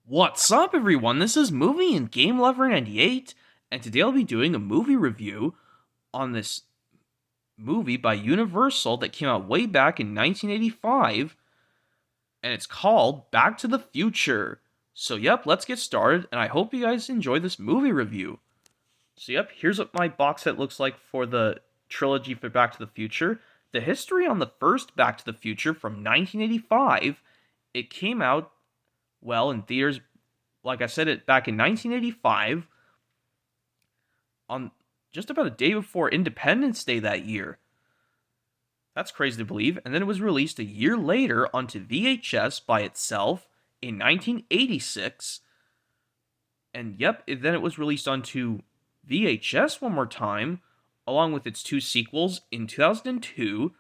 What's up, everyone? This is Movie and Game Lover 98, and today I'll be doing a movie review on this movie by Universal that came out way back in 1985, and it's called Back to the Future. So, yep, let's get started, and I hope you guys enjoy this movie review. So, yep, here's what my box set looks like for the trilogy for Back to the Future. The history on the first Back to the Future from 1985, it came out, well, in theaters like I said it back in 1985 on just about a day before Independence Day that year. That's crazy to believe. And then it was released a year later onto VHS by itself in 1986. And yep, then it was released onto VHS one more time, along with its two sequels in 2002,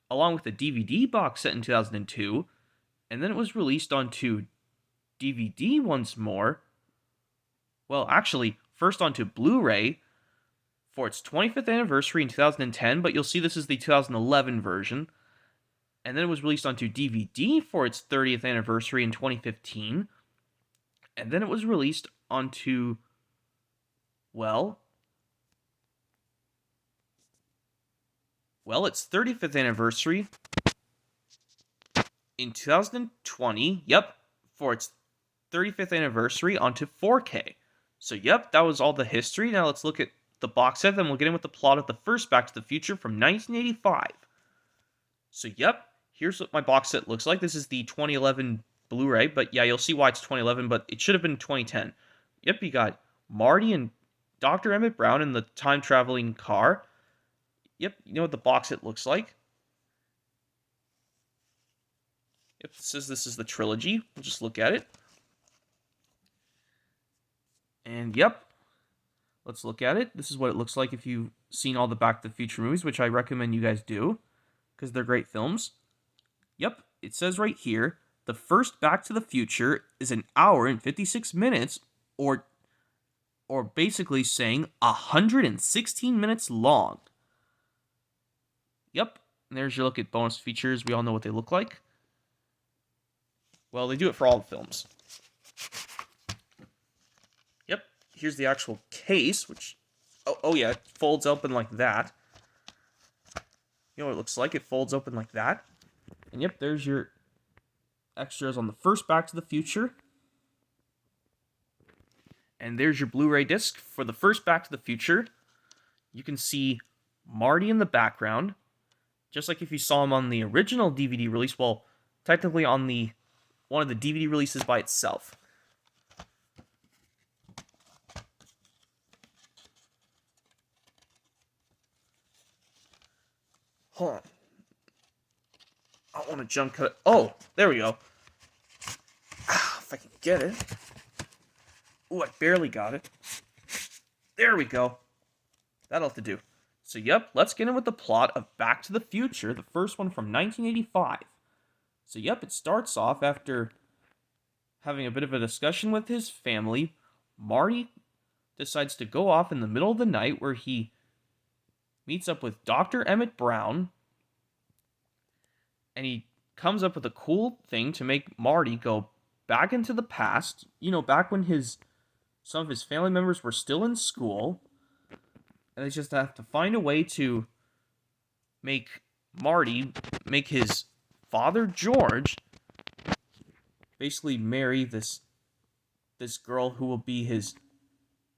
along with a DVD box set in 2002. And then it was released onto DVD once more. Well, actually, first onto Blu-ray for its 25th anniversary in 2010, but you'll see this is the 2011 version. And then it was released onto DVD for its 30th anniversary in 2015. And then it was released onto, well, its 35th anniversary in 2020. Yep, for its 35th anniversary onto 4K. So, yep, that was all the history. Now let's look at the box set, then we'll get in with the plot of the first Back to the Future from 1985. So, yep, here's what my box set looks like. This is the 2011 Blu-ray, but yeah, you'll see why it's 2011, but it should have been 2010. Yep, you got Marty and Dr. Emmett Brown in the time-traveling car. Yep, you know what the box set looks like. Yep, it says this is the trilogy. We'll just look at it. And yep, let's look at it. This is what it looks like if you've seen all the Back to the Future movies, which I recommend you guys do, because they're great films. Yep, it says right here, the first Back to the Future is an hour and 56 minutes, or basically saying 116 minutes long. Yep, and there's your look at bonus features. We all know what they look like. Well, they do it for all the films. Yep, here's the actual case, which, oh yeah, it folds open like that. You know what it looks like? It folds open like that. And yep, there's your extras on the first Back to the Future. And there's your Blu-ray disc for the first Back to the Future. You can see Marty in the background, just like if you saw him on the original DVD release. Well, technically on the one of the DVD releases by itself. Hold on. I don't want to jump cut it. Oh, there we go. If I can get it. Ooh, I barely got it. There we go. That'll have to do. So, yep, let's get in with the plot of Back to the Future, the first one from 1985. So, yep, it starts off after having a bit of a discussion with his family. Marty decides to go off in the middle of the night where he meets up with Dr. Emmett Brown, and he comes up with a cool thing to make Marty go back into the past, back when some of his family members were still in school, and they just have to find a way to make his father George basically marry this girl who will be his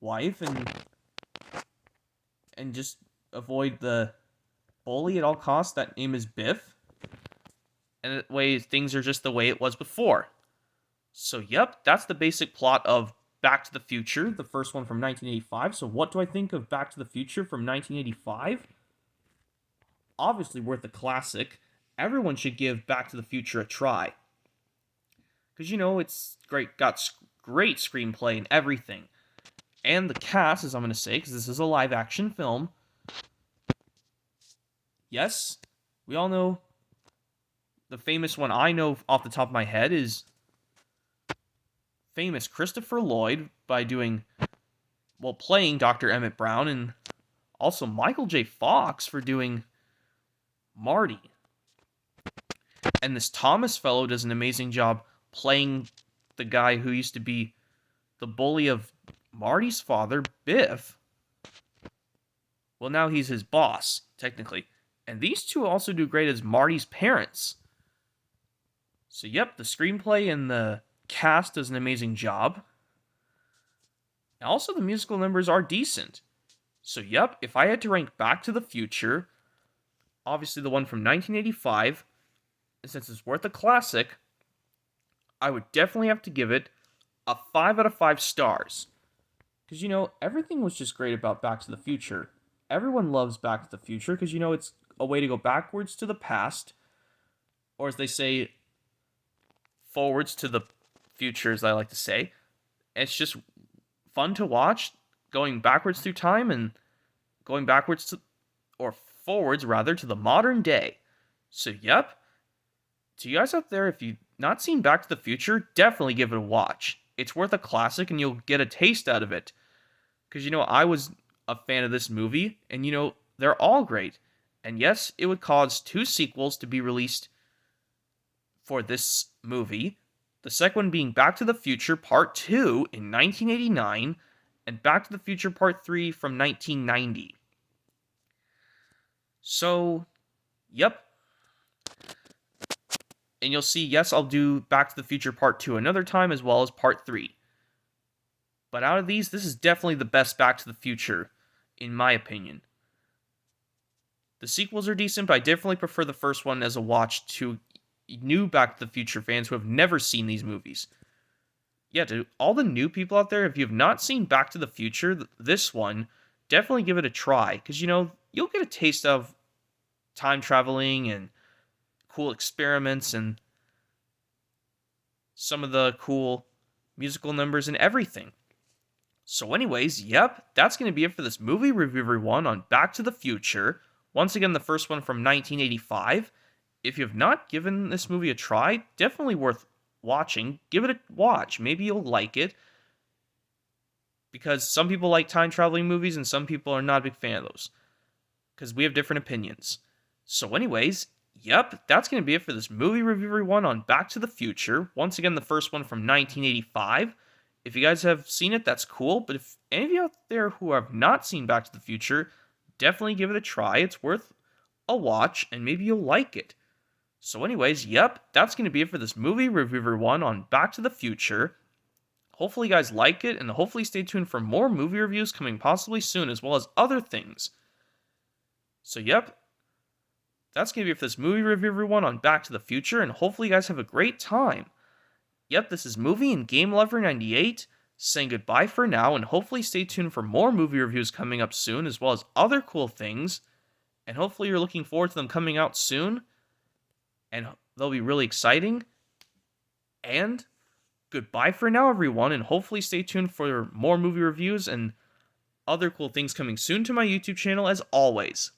wife, and just avoid the bully at all costs. That name is Biff. And that way things are just the way it was before. So yep, that's the basic plot of Back to the Future, the first one from 1985. So what do I think of Back to the Future from 1985? Obviously worth a classic. Everyone should give Back to the Future a try. Because, it's great, got great screenplay and everything. And the cast, as I'm going to say, because this is a live-action film. Yes, we all know the famous one I know off the top of my head is famous Christopher Lloyd by playing Dr. Emmett Brown, and also Michael J. Fox for doing Marty. And this Thomas fellow does an amazing job playing the guy who used to be the bully of Marty's father, Biff. Well, now he's his boss, technically. And these two also do great as Marty's parents. So, yep, the screenplay and the cast does an amazing job. And also, the musical numbers are decent. So, yep, if I had to rank Back to the Future, obviously the one from 1985, and since it's worth a classic, I would definitely have to give it a 5 out of 5 stars. Because, everything was just great about Back to the Future. Everyone loves Back to the Future because, it's a way to go backwards to the past, or as they say, forwards to the future, as I like to say. It's just fun to watch, going backwards through time and going backwards to, or forwards rather, to the modern day. So, yep. To you guys out there, if you've not seen Back to the Future, definitely give it a watch. It's worth a classic and you'll get a taste out of it. Because, I was a fan of this movie, and, they're all great. And yes, it would cause 2 sequels to be released for this movie. The second one being Back to the Future Part 2 in 1989, and Back to the Future Part 3 from 1990. So, yep. And you'll see, yes, I'll do Back to the Future Part 2 another time, as well as Part 3. But out of these, this is definitely the best Back to the Future, in my opinion. The sequels are decent, but I definitely prefer the first one as a watch to new Back to the Future fans who have never seen these movies. Yeah, to all the new people out there, if you have not seen Back to the Future, this one, definitely give it a try. Because, you'll get a taste of time traveling and cool experiments and some of the cool musical numbers and everything. So anyways, yep, that's going to be it for this movie review, everyone, on Back to the Future. Once again, the first one from 1985. If you have not given this movie a try, definitely worth watching. Give it a watch. Maybe you'll like it. Because some people like time traveling movies and some people are not a big fan of those. Because we have different opinions. So anyways, yep, that's going to be it for this movie review, everyone, on Back to the Future. Once again, the first one from 1985. If you guys have seen it, that's cool. But if any of you out there who have not seen Back to the Future, definitely give it a try. It's worth a watch, and maybe you'll like it. So anyways, yep, that's going to be it for this movie review, everyone, on Back to the Future. Hopefully you guys like it, and hopefully stay tuned for more movie reviews coming possibly soon, as well as other things. So yep, that's going to be it for this movie review, everyone, on Back to the Future, and hopefully you guys have a great time. Yep, this is Movie and Game Lover 98, saying goodbye for now, and hopefully stay tuned for more movie reviews coming up soon, as well as other cool things, and hopefully you're looking forward to them coming out soon, and they'll be really exciting, and goodbye for now, everyone, and hopefully stay tuned for more movie reviews and other cool things coming soon to my YouTube channel, as always.